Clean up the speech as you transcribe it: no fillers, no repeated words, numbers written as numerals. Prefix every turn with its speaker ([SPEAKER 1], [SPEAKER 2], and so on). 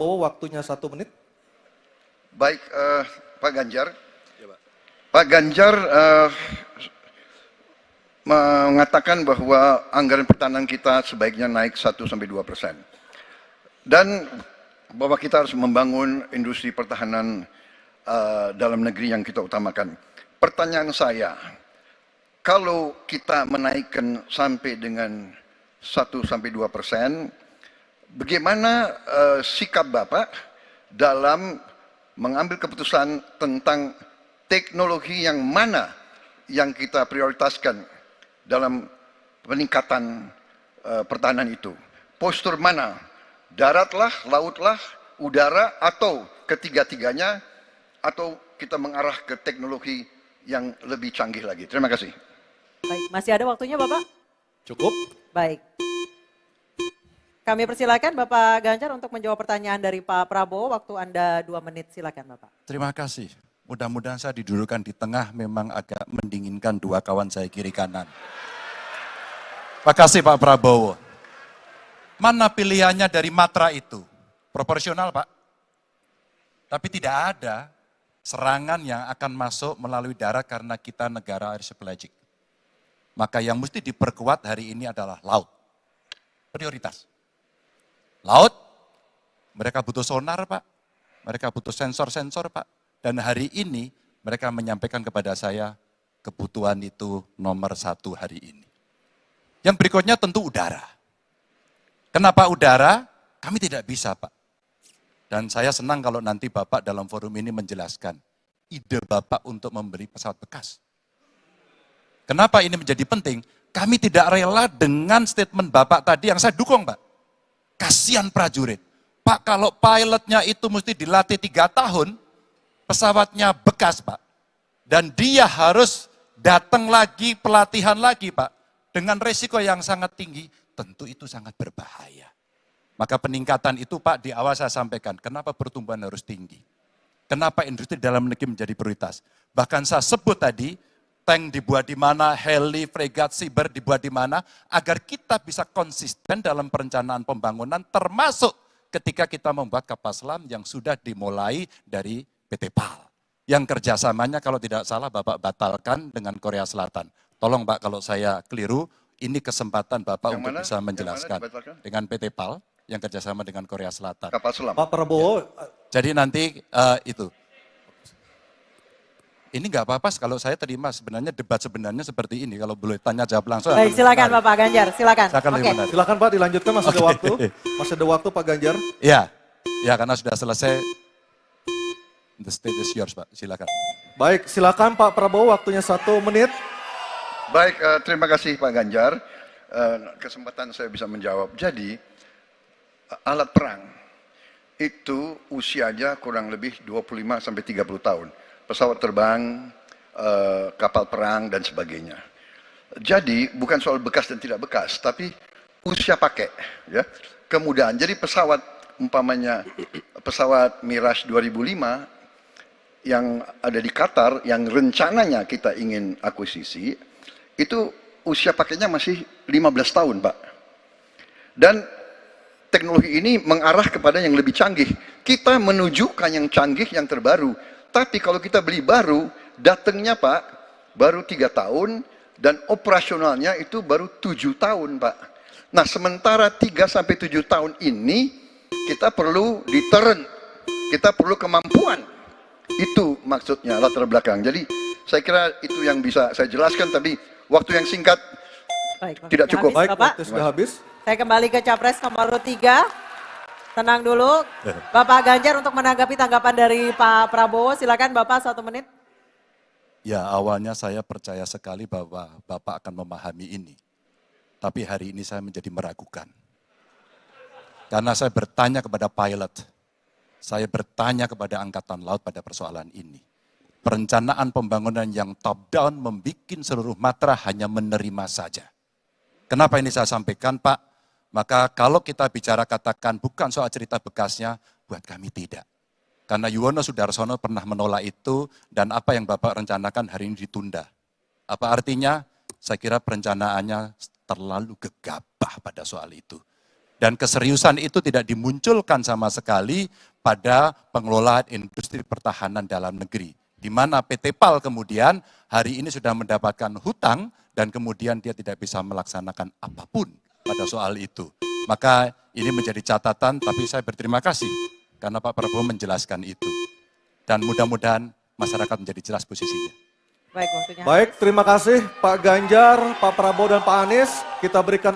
[SPEAKER 1] Oh, waktunya 1 menit.
[SPEAKER 2] Baik, Pak Ganjar. Pak Ganjar mengatakan bahwa anggaran pertahanan kita sebaiknya naik 1-2%. Dan bahwa kita harus membangun industri pertahanan dalam negeri yang kita utamakan. Pertanyaan saya, kalau kita menaikkan sampai dengan 1-2%, bagaimana sikap Bapak dalam mengambil keputusan tentang teknologi yang mana yang kita prioritaskan dalam peningkatan pertahanan itu? Postur mana? Daratlah, lautlah, udara, atau ketiga-tiganya, atau kita mengarah ke teknologi yang lebih canggih lagi? Terima kasih.
[SPEAKER 3] Baik, masih ada waktunya Bapak?
[SPEAKER 1] Cukup.
[SPEAKER 3] Baik. Kami persilakan Bapak Ganjar untuk menjawab pertanyaan dari Pak Prabowo. Waktu Anda 2 menit, silakan Bapak.
[SPEAKER 4] Terima kasih. Mudah-mudahan saya didudukkan di tengah, memang agak mendinginkan dua kawan saya kiri kanan. Terima kasih Pak Prabowo. Mana pilihannya dari Matra itu? Proporsional Pak. Tapi tidak ada serangan yang akan masuk melalui darat karena kita negara archipelagic. Maka yang mesti diperkuat hari ini adalah laut. Prioritas. Laut, mereka butuh sonar Pak. Mereka butuh sensor-sensor Pak. Dan hari ini mereka menyampaikan kepada saya kebutuhan itu nomor 1 hari ini. Yang berikutnya tentu udara. Kenapa udara? Kami tidak bisa Pak. Dan saya senang kalau nanti Bapak dalam forum ini menjelaskan ide Bapak untuk membeli pesawat bekas. Kenapa ini menjadi penting? Kami tidak rela dengan statement Bapak tadi yang saya dukung Pak. Kasihan prajurit. Pak, kalau pilotnya itu mesti dilatih 3 tahun, pesawatnya bekas Pak. Dan dia harus datang lagi, pelatihan lagi Pak. Dengan resiko yang sangat tinggi, tentu itu sangat berbahaya. Maka peningkatan itu Pak di awal saya sampaikan, kenapa pertumbuhan harus tinggi? Kenapa industri dalam negeri menjadi prioritas? Bahkan saya sebut tadi, tank dibuat di mana, heli, fregat, cyber dibuat di mana, agar kita bisa konsisten dalam perencanaan pembangunan, termasuk ketika kita membuat kapal selam yang sudah dimulai dari PT PAL. Yang kerjasamanya kalau tidak salah Bapak batalkan dengan Korea Selatan. Tolong Pak kalau saya keliru, ini kesempatan Bapak untuk bisa menjelaskan. Dengan PT PAL yang kerjasama dengan Korea Selatan.
[SPEAKER 2] Kapal selam.
[SPEAKER 1] Pak Prabowo.
[SPEAKER 4] Jadi nanti itu. Ini nggak apa-apa kalau saya terima sebenarnya debat sebenarnya seperti ini. Kalau boleh tanya jawab langsung.
[SPEAKER 3] Baik, silakan Bapak Ganjar, silakan. Oke.
[SPEAKER 1] Silakan Pak dilanjutkan, masih ada waktu. Masih ada waktu Pak Ganjar.
[SPEAKER 4] Iya, ya karena sudah selesai. The stage is yours Pak, silakan.
[SPEAKER 1] Baik, silakan Pak Prabowo, waktunya 1 menit.
[SPEAKER 2] Baik, terima kasih Pak Ganjar. Kesempatan saya bisa menjawab. Jadi, alat perang itu usianya kurang lebih 25-30 tahun. Pesawat terbang, kapal perang, dan sebagainya. Jadi, bukan soal bekas dan tidak bekas, tapi usia pakai. Ya. Kemudahan, jadi pesawat, umpamanya pesawat Mirage 2005, yang ada di Qatar, yang rencananya kita ingin akuisisi, itu usia pakainya masih 15 tahun, Pak. Dan teknologi ini mengarah kepada yang lebih canggih. Kita menunjukkan yang canggih, yang terbaru. Tapi kalau kita beli baru, datangnya Pak, baru 3 tahun, dan operasionalnya itu baru 7 tahun, Pak. Nah, sementara 3-7 tahun ini, kita perlu deterrent, kita perlu kemampuan. Itu maksudnya latar belakang. Jadi saya kira itu yang bisa saya jelaskan, tapi waktu yang singkat tidak cukup.
[SPEAKER 1] Baik, waktu sudah habis.
[SPEAKER 3] Saya kembali ke Capres nomor 3. Tenang dulu. Bapak Ganjar untuk menanggapi tanggapan dari Pak Prabowo. Silakan Bapak 1 menit.
[SPEAKER 4] Ya awalnya saya percaya sekali bahwa Bapak akan memahami ini. Tapi hari ini saya menjadi meragukan. Karena saya bertanya kepada pilot. Saya bertanya kepada Angkatan Laut pada persoalan ini. Perencanaan pembangunan yang top down membuat seluruh matra hanya menerima saja. Kenapa ini saya sampaikan Pak? Maka kalau kita bicara katakan bukan soal cerita bekasnya, buat kami tidak. Karena Yuwono Sudarsono pernah menolak itu dan apa yang Bapak rencanakan hari ini ditunda. Apa artinya? Saya kira perencanaannya terlalu gegabah pada soal itu. Dan keseriusan itu tidak dimunculkan sama sekali pada pengelolaan industri pertahanan dalam negeri. Di mana PT PAL kemudian hari ini sudah mendapatkan hutang dan kemudian dia tidak bisa melaksanakan apapun pada soal itu. Maka ini menjadi catatan, tapi saya berterima kasih karena Pak Prabowo menjelaskan itu. Dan mudah-mudahan masyarakat menjadi jelas posisinya.
[SPEAKER 3] Baik, waktunya.
[SPEAKER 1] Baik, terima kasih Pak Ganjar, Pak Prabowo dan Pak Anies. Kita berikan